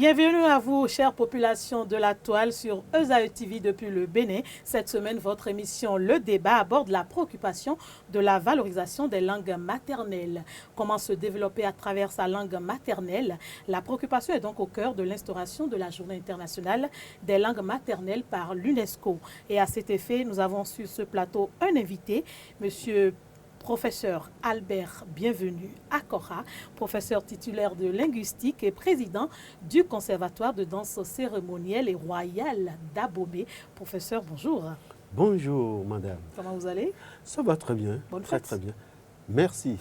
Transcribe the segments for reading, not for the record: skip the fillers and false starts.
Bienvenue à vous, chère population de la Toile, sur ESAE TV depuis le Bénin. Cette semaine, votre émission Le Débat aborde la préoccupation de la valorisation des langues maternelles. Comment se développer à travers sa langue maternelle? La préoccupation est donc au cœur de l'instauration de la Journée internationale des langues maternelles par l'UNESCO. Et à cet effet, nous avons sur ce plateau un invité, monsieur Professeur Albert Bienvenu Akora, professeur titulaire de linguistique et président du Conservatoire de danse cérémonielle et royale d'Abomey. Professeur, bonjour. Bonjour, madame. Comment vous allez? Ça va très bien. Bonne très, fête. très bien. Merci.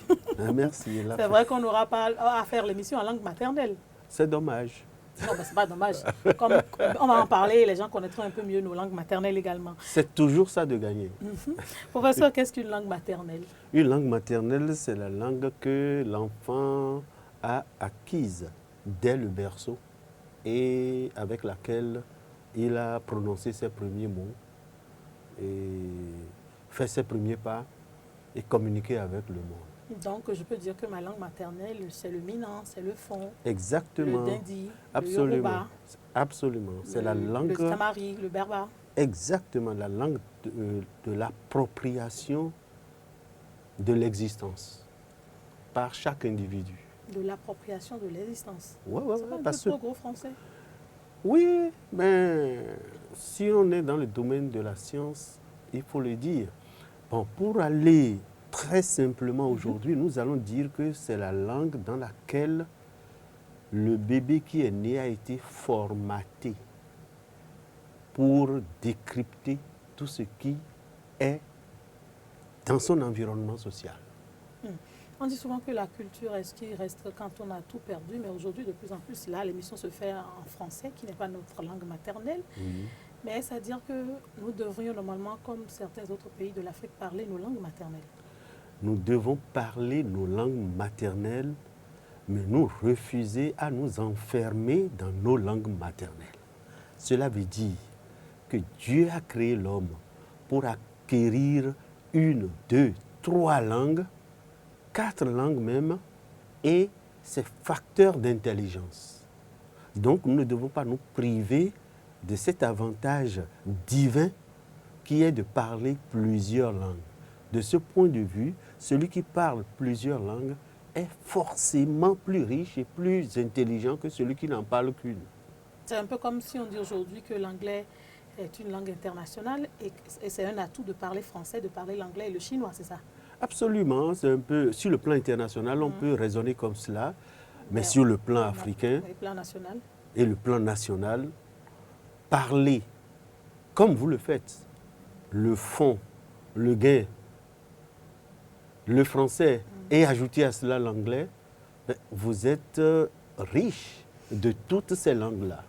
Merci. C'est vrai qu'on n'aura pas à faire l'émission en langue maternelle. C'est dommage. Non, mais c'est pas dommage. Comme on va en parler, les gens connaîtront un peu mieux nos langues maternelles également. C'est toujours ça de gagner. Professeur, qu'est-ce qu'une langue maternelle? Une langue maternelle, c'est la langue que l'enfant a acquise dès le berceau et avec laquelle il a prononcé ses premiers mots et fait ses premiers pas et communiqué avec le monde. Donc, je peux dire que ma langue maternelle, c'est le minant, c'est le fon, Exactement. le dindi, Absolument. le yoruba, Absolument. C'est la langue. le tamari, le berba. Exactement, la langue de l'appropriation de l'existence par chaque individu. De l'appropriation de l'existence. Ouais, C'est pas un peu parce que trop gros français. oui, mais si on est dans le domaine de la science, il faut le dire. Bon, pour aller très simplement aujourd'hui, nous allons dire que c'est la langue dans laquelle le bébé qui est né a été formaté pour décrypter tout ce qui est dans son environnement social. On dit souvent que la culture est ce qui reste quand on a tout perdu, mais aujourd'hui, de plus en plus, là, l'émission se fait en français, qui n'est pas notre langue maternelle. Oui. Mais c'est-à-dire que nous devrions normalement, comme certains autres pays de l'Afrique, parler nos langues maternelles. Nous devons parler nos langues maternelles, mais nous refuser à nous enfermer dans nos langues maternelles. Cela veut dire que Dieu a créé l'homme pour acquérir 1, 2, 3 langues, 4 langues même, et c'est facteur d'intelligence. Donc nous ne devons pas nous priver de cet avantage divin qui est de parler plusieurs langues. De ce point de vue, celui qui parle plusieurs langues est forcément plus riche et plus intelligent que celui qui n'en parle qu'une. C'est un peu comme si on dit aujourd'hui que l'anglais est une langue internationale et c'est un atout de parler français, de parler l'anglais et le chinois, c'est ça? Absolument, c'est un peu, sur le plan international, on peut raisonner comme cela, mais sur le plan africain Le plan national. et le plan national, parler comme vous le faites, le fon, le gain, le français et ajouter à cela l'anglais, vous êtes riche de toutes ces langues-là.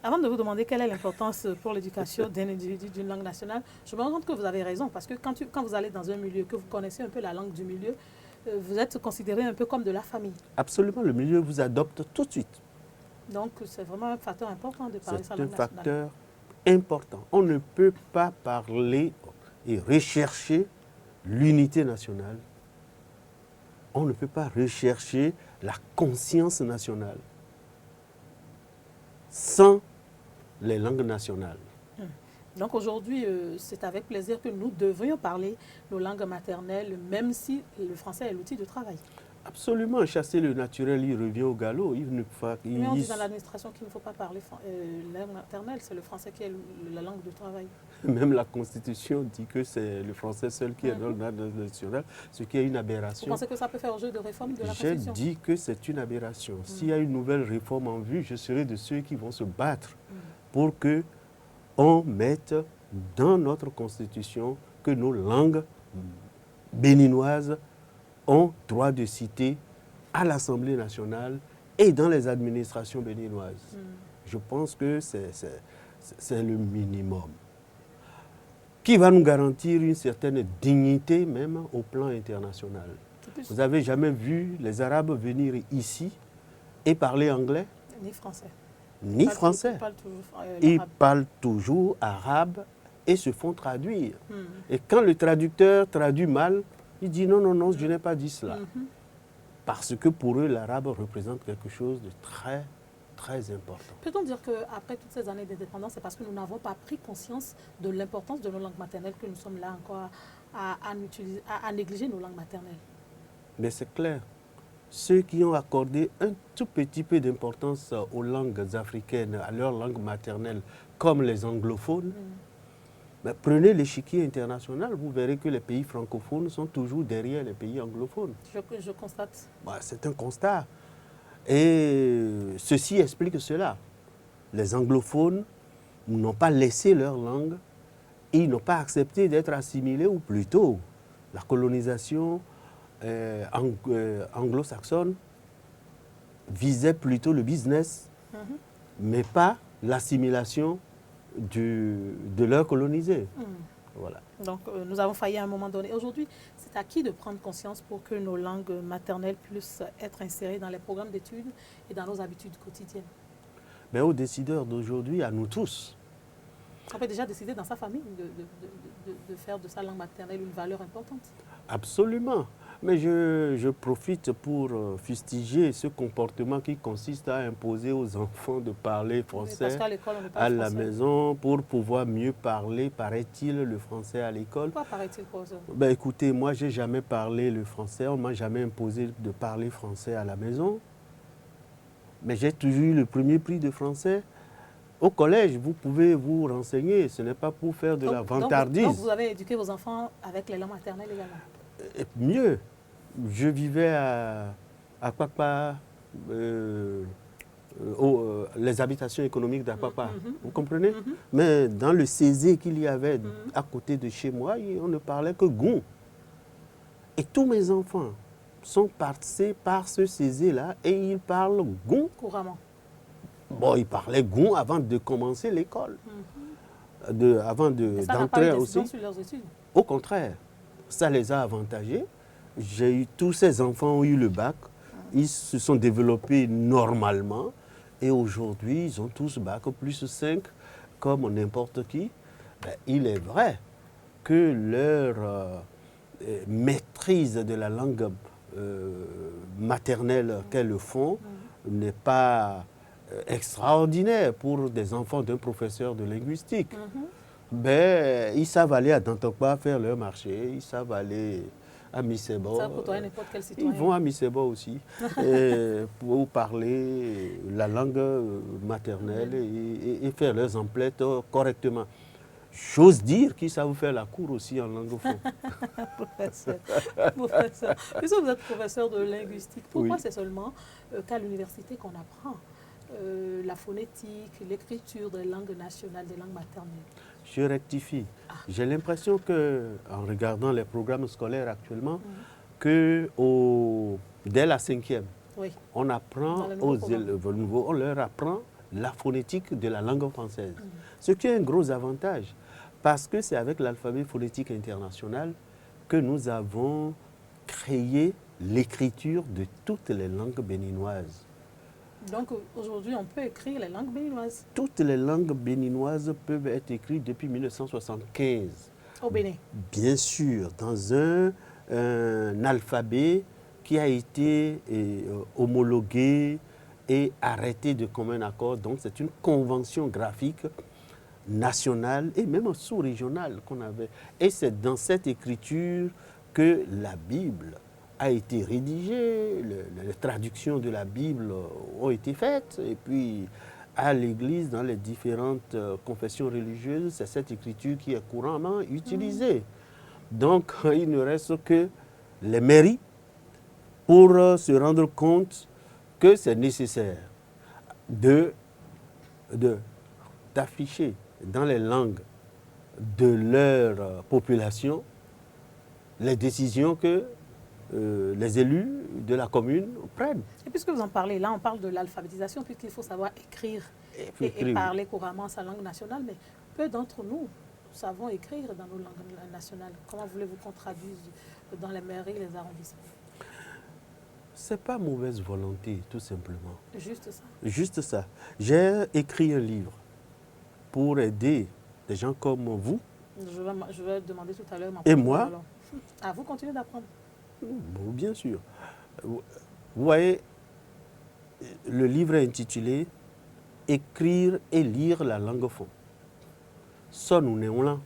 Avant de vous demander quelle est l'importance pour l'éducation d'un individu d'une langue nationale, je me rends compte que vous avez raison, parce que quand vous allez dans un milieu, que vous connaissez un peu la langue du milieu, vous êtes considéré un peu comme de la famille. Absolument, le milieu vous adopte tout de suite. Donc, c'est vraiment un facteur important de parler sa C'est un langue nationale. facteur important. On ne peut pas parler et rechercher l'unité nationale. On ne peut pas rechercher la conscience nationale sans les langues nationales. Donc aujourd'hui, c'est avec plaisir que nous devrions parler nos langues maternelles, même si le français est l'outil de travail. Absolument, chasser le naturel, il revient au galop. Mais on dit dans l'administration qu'il ne faut pas parler langue maternelle, c'est le français qui est la langue de travail. Même la Constitution dit que c'est le français seul qui est dans le langue nationale, ce qui est une aberration. Vous pensez que ça peut faire jeu de réforme de la J'ai Constitution? dit que c'est une aberration. S'il y a une nouvelle réforme en vue, je serai de ceux qui vont se battre pour qu'on mette dans notre Constitution que nos langues béninoises ont droit de citer à l'Assemblée nationale et dans les administrations béninoises. Je pense que c'est le minimum qui va nous garantir une certaine dignité même au plan international. Vous n'avez jamais vu les Arabes venir ici et parler anglais? Ni français. Ni français. Ils parlent toujours arabe et se font traduire. Et quand le traducteur traduit mal, il dit non, non, non, je n'ai pas dit cela. Parce que pour eux, l'arabe représente quelque chose de très très important. Peut-on dire qu'après toutes ces années d'indépendance, c'est parce que nous n'avons pas pris conscience de l'importance de nos langues maternelles que nous sommes là encore à négliger nos langues maternelles? Mais c'est clair. Ceux qui ont accordé un tout petit peu d'importance aux langues africaines, à leur langue maternelle, comme les anglophones, mais prenez l'échiquier international, vous verrez que les pays francophones sont toujours derrière les pays anglophones. Je constate. C'est un constat. Et ceci explique cela. Les anglophones n'ont pas laissé leur langue, ils n'ont pas accepté d'être assimilés, ou plutôt la colonisation anglo-saxonne visait plutôt le business, mais pas l'assimilation de leurs colonisés. Voilà. Donc, nous avons failli à un moment donné. Aujourd'hui, c'est à qui de prendre conscience pour que nos langues maternelles puissent être insérées dans les programmes d'études et dans nos habitudes quotidiennes? Mais aux décideurs d'aujourd'hui, à nous tous. On peut déjà décider dans sa famille de faire de sa langue maternelle une valeur importante. Absolument. Mais je profite pour fustiger ce comportement qui consiste à imposer aux enfants de parler français à la maison pour pouvoir mieux parler, paraît-il, le français à l'école. Pourquoi paraît-il, professeur? Ben, écoutez, moi, je n'ai jamais parlé le français. On ne m'a jamais imposé de parler français à la maison. Mais j'ai toujours eu le premier prix de français. Au collège, vous pouvez vous renseigner. Ce n'est pas pour faire de la vantardise. Donc, vous avez éduqué vos enfants avec les langues maternelles également? Et mieux. Je vivais à Papa, les habitations économiques d'Apapa, vous comprenez? Mais dans le Césé qu'il y avait à côté de chez moi, on ne parlait que Goun. Et tous mes enfants sont passés par ce Césé-là et ils parlent Goun. Couramment. Bon, ils parlaient Goun avant de commencer l'école, avant d'entrer aussi. Sur leurs études. Au contraire, ça les a avantagés. Tous ces enfants ont eu le bac, ils se sont développés normalement et aujourd'hui ils ont tous bac plus 5 comme n'importe qui. Ben, il est vrai que leur maîtrise de la langue maternelle qu'elles font n'est pas extraordinaire pour des enfants d'un professeur de linguistique. Ben, ils savent aller à Dantokpa faire leur marché, ils savent aller à Missebo. Ça côtoie n'importe quel citoyen. Ils vont à Missebo aussi pour parler la langue maternelle et faire leurs emplettes correctement. J'ose dire qu'ils savent faire la cour aussi en langophone. Professeur, puisque vous êtes professeur de linguistique, pourquoi c'est seulement qu'à l'université qu'on apprend la phonétique, l'écriture des langues nationales, des langues maternelles? Je rectifie. J'ai l'impression que, en regardant les programmes scolaires actuellement, que dès la 5e, on apprend aux élèves nouveaux, on leur apprend la phonétique de la langue française. Ce qui est un gros avantage, parce que c'est avec l'alphabet phonétique international que nous avons créé l'écriture de toutes les langues béninoises. Donc aujourd'hui, on peut écrire les langues béninoises? Toutes les langues béninoises peuvent être écrites depuis 1975. Au Bénin? Bien sûr, dans un alphabet qui a été homologué et arrêté de commun accord. Donc c'est une convention graphique nationale et même sous-régionale qu'on avait. Et c'est dans cette écriture que la Bible a été rédigée, les traductions de la Bible ont été faites, et puis à l'Église, dans les différentes confessions religieuses, c'est cette écriture qui est couramment utilisée. Donc, il ne reste que les mairies pour se rendre compte que c'est nécessaire d'afficher dans les langues de leur population les décisions que les élus de la commune prennent. Et puisque vous en parlez, là on parle de l'alphabétisation, puisqu'il faut savoir écrire et parler couramment sa langue nationale, mais peu d'entre nous savons écrire dans nos langues nationales. Comment voulez-vous qu'on traduise dans les mairies, les arrondissements? C'est pas mauvaise volonté, tout simplement. Juste ça? Juste ça. J'ai écrit un livre pour aider des gens comme vous. Je vais demander tout à l'heure. Et moi. À vous continuez d'apprendre. Bon, bien sûr. Vous voyez, le livre est intitulé écrire et lire la langue fon. Sonunenla,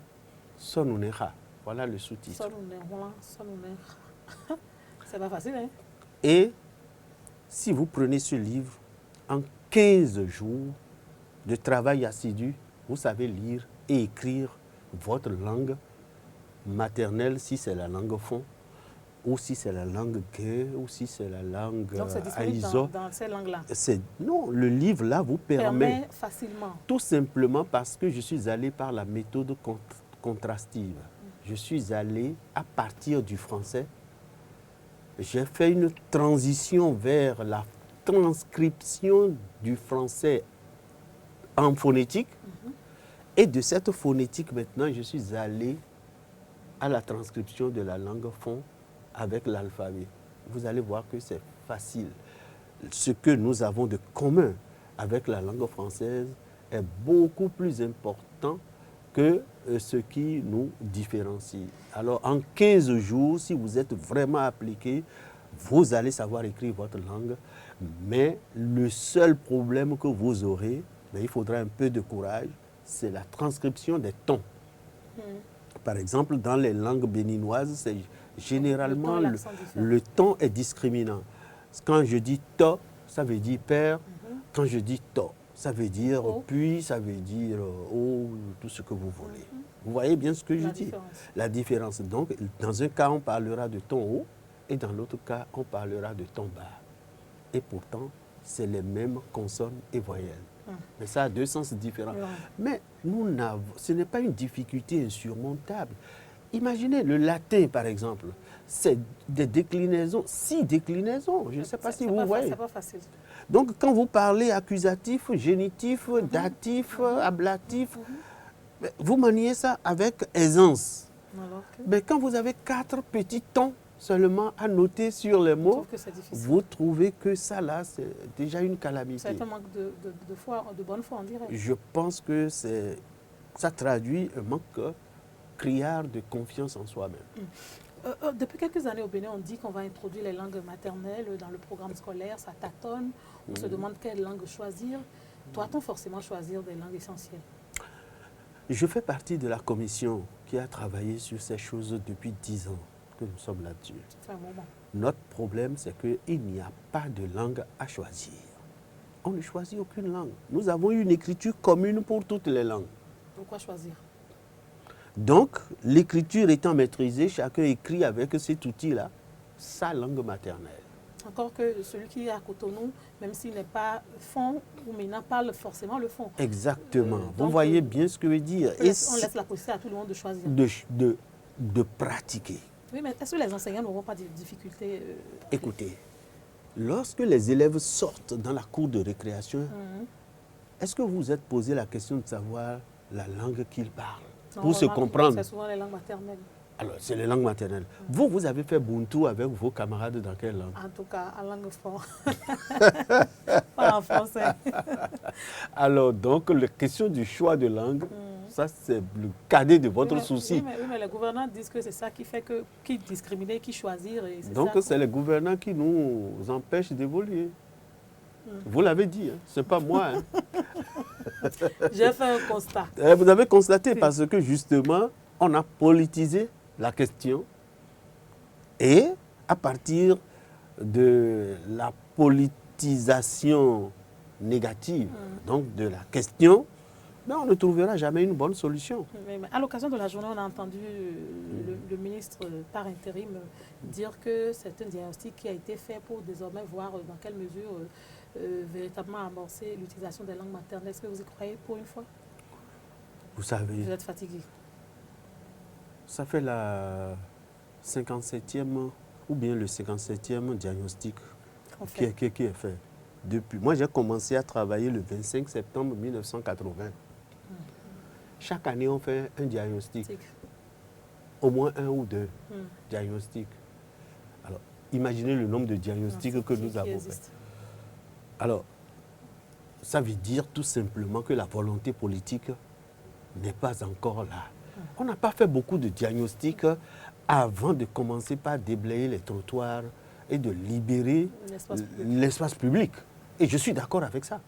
sonunenha. Voilà le sous-titre. C'est pas facile, hein? Et si vous prenez ce livre, en 15 jours de travail assidu, vous savez lire et écrire votre langue maternelle, si c'est la langue fon, ou si c'est la langue gué, ou si c'est la langue Donc c'est disponible dans ces langues-là. Non, le livre là vous permet facilement. Tout simplement parce que je suis allé par la méthode contrastive. Je suis allé à partir du français. J'ai fait une transition vers la transcription du français en phonétique. Et de cette phonétique, maintenant, je suis allé à la transcription de la langue fon avec l'alphabet. Vous allez voir que c'est facile. Ce que nous avons de commun avec la langue française est beaucoup plus important que ce qui nous différencie. Alors, en 15 jours, si vous êtes vraiment appliqué, vous allez savoir écrire votre langue, mais le seul problème que vous aurez, mais il faudra un peu de courage, c'est la transcription des tons. Par exemple, dans les langues béninoises, c'est généralement le ton est discriminant. Quand je dis to, ça veut dire père. Quand je dis to, ça veut dire puis, ça veut dire oh, tout ce que vous voulez. Vous voyez bien ce que je dis? La différence. Donc, dans un cas, on parlera de ton haut et dans l'autre cas, on parlera de ton bas. Et pourtant, c'est les mêmes consonnes et voyelles. Mais ça a deux sens différents. Mais ce n'est pas une difficulté insurmontable. Imaginez le latin, par exemple. C'est des déclinaisons, 6 déclinaisons. Je ne sais pas si vous voyez. C'est pas facile. Donc, quand vous parlez accusatif, génitif, datif, ablatif, vous maniez ça avec aisance. Mais quand vous avez 4 petits tons seulement à noter sur les mots, vous trouvez que ça, là, c'est déjà une calamité. C'est un manque de bonne foi, on dirait. Je pense que ça traduit un manque criard de confiance en soi-même. Depuis quelques années au Bénin, on dit qu'on va introduire les langues maternelles dans le programme scolaire, ça tâtonne, on se demande quelle langue choisir. Doit-on forcément choisir des langues essentielles? Je fais partie de la commission qui a travaillé sur ces choses depuis 10 ans que nous sommes là-dessus. Ça fait un moment. Notre problème, c'est qu'il n'y a pas de langue à choisir. On ne choisit aucune langue. Nous avons une écriture commune pour toutes les langues. Pourquoi choisir? Donc, l'écriture étant maîtrisée, chacun écrit avec cet outil-là sa langue maternelle. Encore que celui qui est à Cotonou, même s'il n'est pas fon, ou maintenant parle forcément le fon. Exactement. Vous voyez bien ce que je veux dire. On laisse la possibilité à tout le monde de choisir. De pratiquer. Oui, mais est-ce que les enseignants n'auront pas de difficultés? Écoutez, lorsque les élèves sortent dans la cour de récréation, est-ce que vous vous êtes posé la question de savoir la langue qu'ils parlent? Pour se comprendre. C'est souvent les langues maternelles. Alors, c'est les langues maternelles. Vous avez fait Buntu avec vos camarades dans quelle langue? En tout cas, en langue fon. Pas en français. Alors, donc, la question du choix de langue, ça, c'est le cadet de votre souci. Oui, mais les gouvernants disent que c'est ça qui fait que qui discriminer, qui choisir. Donc, c'est les gouvernants qui nous empêchent d'évoluer. Vous l'avez dit, hein? Ce n'est pas moi. Hein? J'ai fait un constat. Vous avez constaté parce que justement, on a politisé la question et à partir de la politisation négative, donc de la question, mais on ne trouvera jamais une bonne solution. Mais à l'occasion de la journée, on a entendu le ministre par intérim dire que c'est un diagnostic qui a été fait pour désormais voir dans quelle mesure véritablement amorcer l'utilisation des langues maternelles. Est-ce que vous y croyez pour une fois? Vous savez... Vous êtes fatigué. Ça fait la 57e ou bien le 57e diagnostic qui est fait. Depuis. Moi, j'ai commencé à travailler le 25 septembre 1980. Chaque année, on fait un diagnostic. Au moins 1 ou 2 diagnostics. Alors, imaginez le nombre de diagnostics que nous avons fait. Alors, ça veut dire tout simplement que la volonté politique n'est pas encore là. On n'a pas fait beaucoup de diagnostics avant de commencer par déblayer les trottoirs et de libérer l'espace public. Et je suis d'accord avec ça.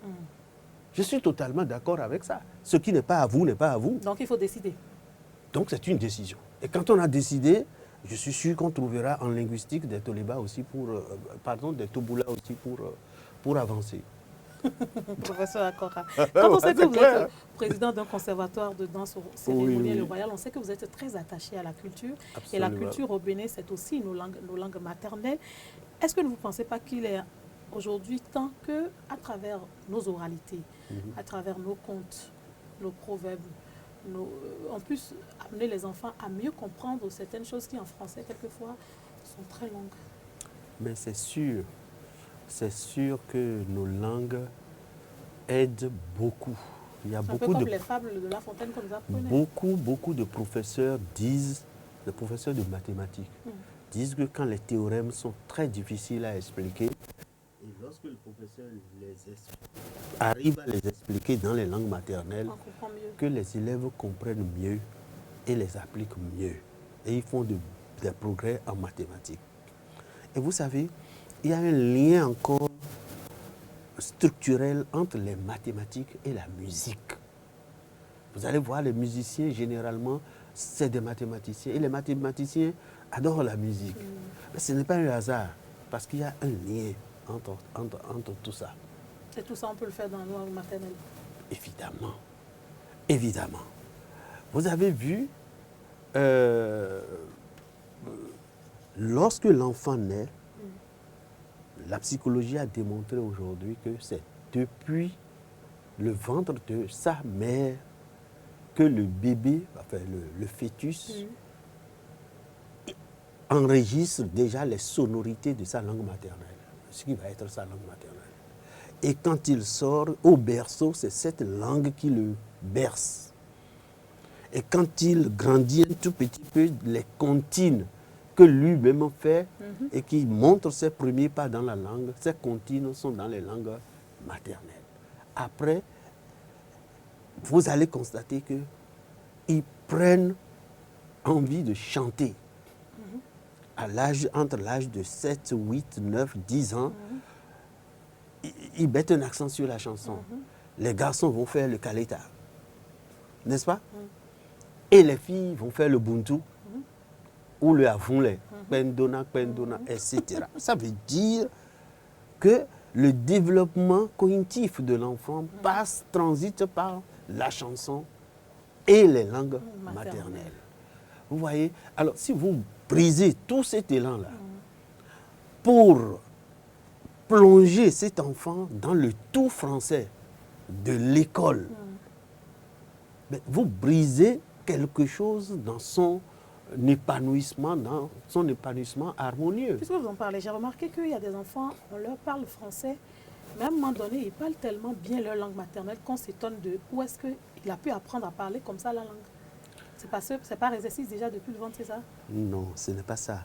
Je suis totalement d'accord avec ça. Ce qui n'est pas à vous n'est pas à vous. Donc il faut décider. Donc c'est une décision. Et quand on a décidé, je suis sûr qu'on trouvera en linguistique des tolébas aussi des touboulas aussi pour avancer. Professeur Akora. Quand on sait que vous clair. êtes président d'un conservatoire de danse cérémonielle Oui. royale, on sait que vous êtes très attaché à la culture. Absolument. Et la culture au Bénin, c'est aussi nos langues maternelles. Est-ce que vous ne pensez pas qu'il est aujourd'hui temps qu'à travers nos oralités, à travers nos contes, nos proverbes, on puisse amener les enfants à mieux comprendre certaines choses qui en français, quelquefois, sont très longues? Mais c'est sûr que nos langues aident beaucoup. Il y a un beaucoup peu comme de les fables de La Fontaine qu'on nous apprenait. beaucoup de professeurs les professeurs de mathématiques, disent que quand les théorèmes sont très difficiles à expliquer, et lorsque le professeur arrive à les expliquer dans les langues maternelles, On comprend mieux. que les élèves comprennent mieux et les appliquent mieux. Et ils font des progrès en mathématiques. Et vous savez, il y a un lien encore structurel entre les mathématiques et la musique. Vous allez voir, les musiciens, généralement, c'est des mathématiciens. Et les mathématiciens adorent la musique. Mais ce n'est pas un hasard, parce qu'il y a un lien entre tout ça. Et tout ça, on peut le faire dans la langue maternelle. Évidemment. Évidemment. Vous avez vu, lorsque l'enfant naît, la psychologie a démontré aujourd'hui que c'est depuis le ventre de sa mère que le bébé, enfin le fœtus, enregistre déjà les sonorités de sa langue maternelle, ce qui va être sa langue maternelle. Et quand il sort au berceau, c'est cette langue qui le berce. Et quand il grandit un tout petit peu, les comptines que lui-même fait et qui montre ses premiers pas dans la langue, ces comptines sont dans les langues maternelles. Après, vous allez constater qu'ils prennent envie de chanter. Entre l'âge de 7, 8, 9, 10 ans, ils mettent un accent sur la chanson. Les garçons vont faire le kaleta, n'est-ce pas? Et les filles vont faire le buntu ou le avunle, pendona, etc. Ça veut dire que le développement cognitif de l'enfant transite par la chanson et les langues maternelles. Vous voyez? Alors, si vous brisez tout cet élan-là pour plonger cet enfant dans le tout français de l'école, vous brisez quelque chose dans son épanouissement harmonieux. Puisque vous en parlez, j'ai remarqué qu'il y a des enfants, on leur parle français, mais à un moment donné, ils parlent tellement bien leur langue maternelle qu'on s'étonne de où est-ce qu'il a pu apprendre à parler comme ça la langue. C'est pas un exercice déjà depuis le ventre, c'est ça? Non, ce n'est pas ça.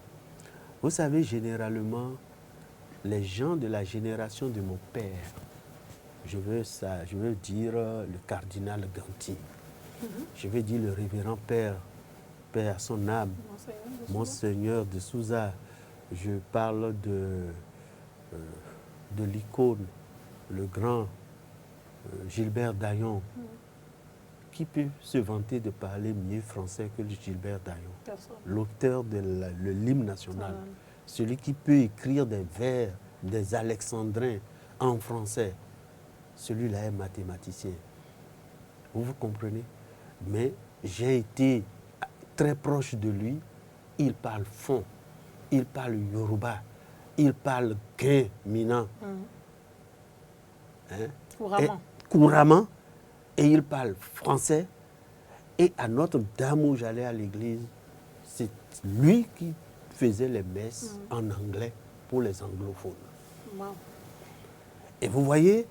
Vous savez, généralement, les gens de la génération de mon père, je veux dire le cardinal Ganti, je veux dire le révérend père à son âme, Monseigneur de Souza, je parle de l'icône, le grand Gilbert Daillon. Qui peut se vanter de parler mieux français que Gilbert Daillon, l'auteur de l'hymne national, celui qui peut écrire des vers, des alexandrins en français, celui-là est mathématicien. Vous comprenez? Mais j'ai été très proche de lui, il parle fon, il parle yoruba, il parle guin, mina. Couramment. Et il parle français. Et à Notre-Dame où j'allais à l'église, c'est lui qui faisait les messes en anglais pour les anglophones. Et vous voyez,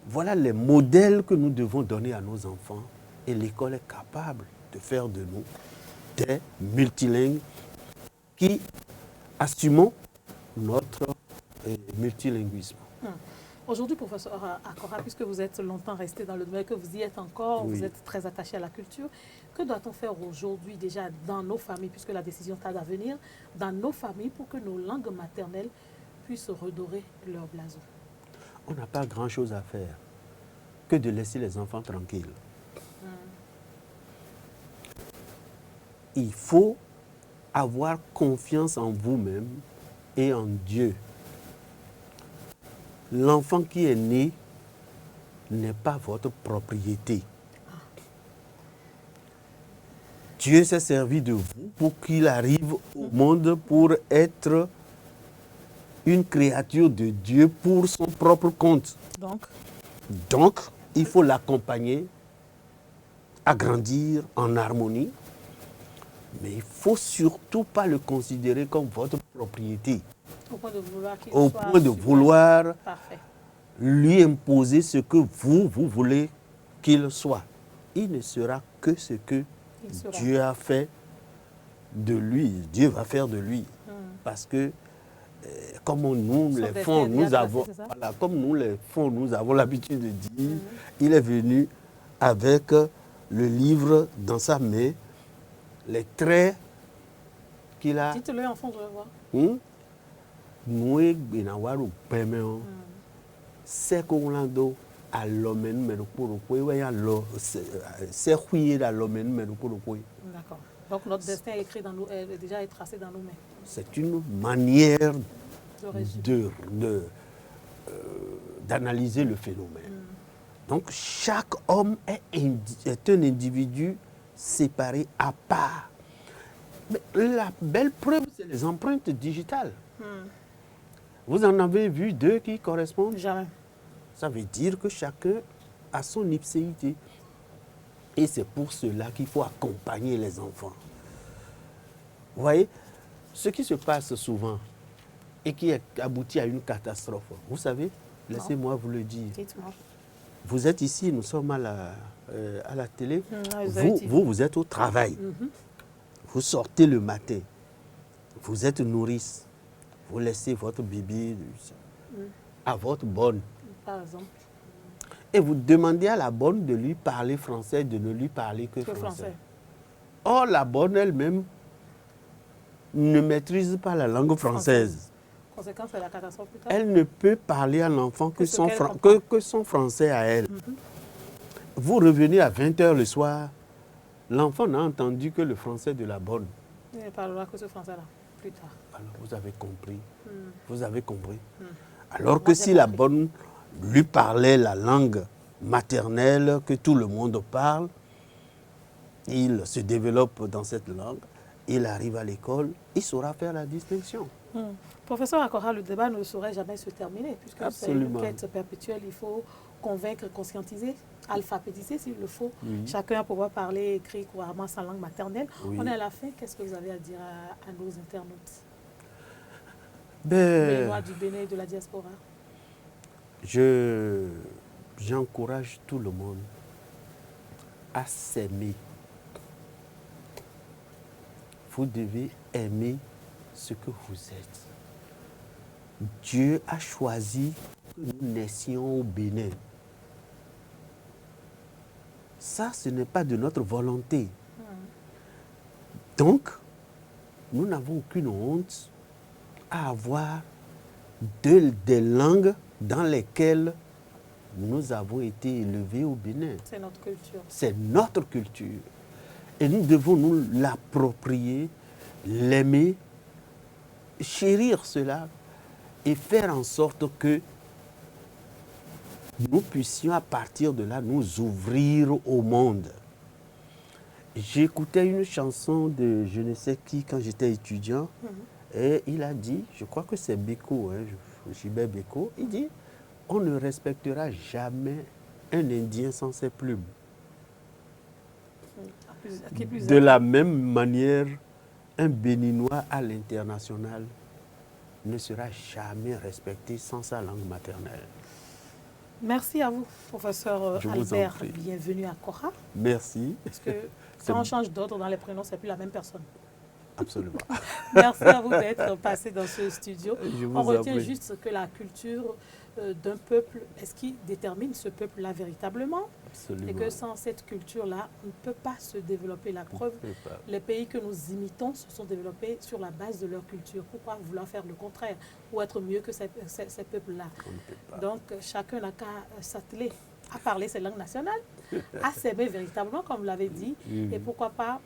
voilà les modèles que nous devons donner à nos enfants. Et l'école est capable de faire de nous des multilingues qui assumons notre multilinguisme. Aujourd'hui, professeur Akora, puisque vous êtes longtemps resté dans le domaine, que vous y êtes encore, vous êtes très attaché à la culture, que doit-on faire aujourd'hui déjà dans nos familles, puisque la décision tarde à venir, dans nos familles pour que nos langues maternelles puissent redorer leur blason? On n'a pas grand-chose à faire que de laisser les enfants tranquilles. Il faut avoir confiance en vous-même et en Dieu. L'enfant qui est né n'est pas votre propriété. Dieu s'est servi de vous pour qu'il arrive au monde pour être une créature de Dieu pour son propre compte. Donc, il faut l'accompagner à grandir en harmonie, mais il ne faut surtout pas le considérer comme votre propriété. Au point de vouloir qu'il Au soit point de super. vouloir Parfait. lui imposer ce que vous voulez qu'il soit. Il ne sera que ce que Il sera. Dieu a fait de lui. Dieu va faire de lui. Parce que, comme nous, Son les destin fonds, est déjà nous tracé, avons, c'est ça? voilà, comme nous, les fonds, nous avons l'habitude de dire, il est venu avec le livre dans sa main, les traits qu'il a. Dites-le en fond, je vais voir. Nous, benawaru pemeo, c'est qu'on l'a do à l'homme, mais le pour c'est fouillé à l'homme, mais le pour D'accord. Donc notre destin est écrit dans nous, est déjà tracé dans nos mains. C'est une manière Le résultat. d'analyser le phénomène. Donc chaque homme est un individu séparé à part. Mais la belle preuve, c'est les empreintes digitales. Vous en avez vu deux qui correspondent? Jamais. Ça veut dire que chacun a son ipséité. Et c'est pour cela qu'il faut accompagner les enfants. Vous voyez, ce qui se passe souvent et qui aboutit à une catastrophe, vous savez, laissez-moi vous le dire. Dites-moi. Vous êtes ici, nous sommes à la télé. Vous êtes au travail. Vous sortez le matin. Vous êtes nourrice. Vous laissez votre bébé à votre bonne. Par exemple. Et vous demandez à la bonne de lui parler français, de ne lui parler que français. Or, la bonne elle-même ne maîtrise pas la langue française. Conséquence, c'est la catastrophe plus tard. Elle ne peut parler à l'enfant que son français à elle. Vous revenez à 20h le soir, l'enfant n'a entendu que le français de la bonne. Il ne parlera que ce français-là, plus tard. Alors, vous avez compris. Vous avez compris. Alors que si la bonne lui parlait la langue maternelle que tout le monde parle, il se développe dans cette langue, il arrive à l'école, il saura faire la distinction. Professeur Akora, le débat ne saurait jamais se terminer, puisque c'est une quête perpétuelle. Il faut convaincre, conscientiser, alphabétiser s'il le faut. Chacun à pouvoir parler, écrire couramment sa langue maternelle. On est à la fin. Qu'est-ce que vous avez à dire à nos internautes? Les lois du Bénin et de la diaspora. J'encourage tout le monde à s'aimer. Vous devez aimer ce que vous êtes. Dieu a choisi que nous naissions au Bénin. Ça, ce n'est pas de notre volonté. Donc, nous n'avons aucune honte à avoir des langues dans lesquelles nous avons été élevés au Bénin. C'est notre culture. C'est notre culture. Et nous devons nous l'approprier, l'aimer, chérir cela et faire en sorte que nous puissions à partir de là nous ouvrir au monde. J'écoutais une chanson de je ne sais qui quand j'étais étudiant et il a dit, je crois que c'est Beko, Gilbert Beko, il dit on ne respectera jamais un Indien sans ses plumes. De la même manière, un Béninois à l'international ne sera jamais respecté sans sa langue maternelle. Merci à vous, professeur Albert. Bienvenue à Kora. Merci. Parce que quand on change d'ordre dans les prénoms, ce n'est plus la même personne. Absolument. Merci à vous d'être passé dans ce studio. On retient prie. juste que la culture d'un peuple est ce qui détermine ce peuple-là véritablement. Absolument. Et que sans cette culture-là, on ne peut pas se développer. La preuve, les pays que nous imitons se sont développés sur la base de leur culture. Pourquoi vouloir faire le contraire ou être mieux que ces peuples-là? Donc, chacun n'a qu'à s'atteler à parler ces langues nationales, à s'aimer véritablement, comme vous l'avez dit, et pourquoi pas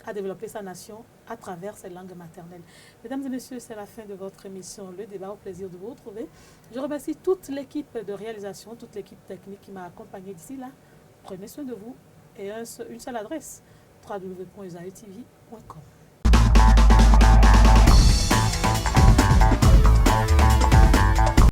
à développer sa nation à travers ses langues maternelles. Mesdames et messieurs, c'est la fin de votre émission Le Débat. Au plaisir de vous retrouver. Je remercie toute l'équipe de réalisation, toute l'équipe technique qui m'a accompagné d'ici là. Prenez soin de vous et une seule adresse, www.usaetv.com.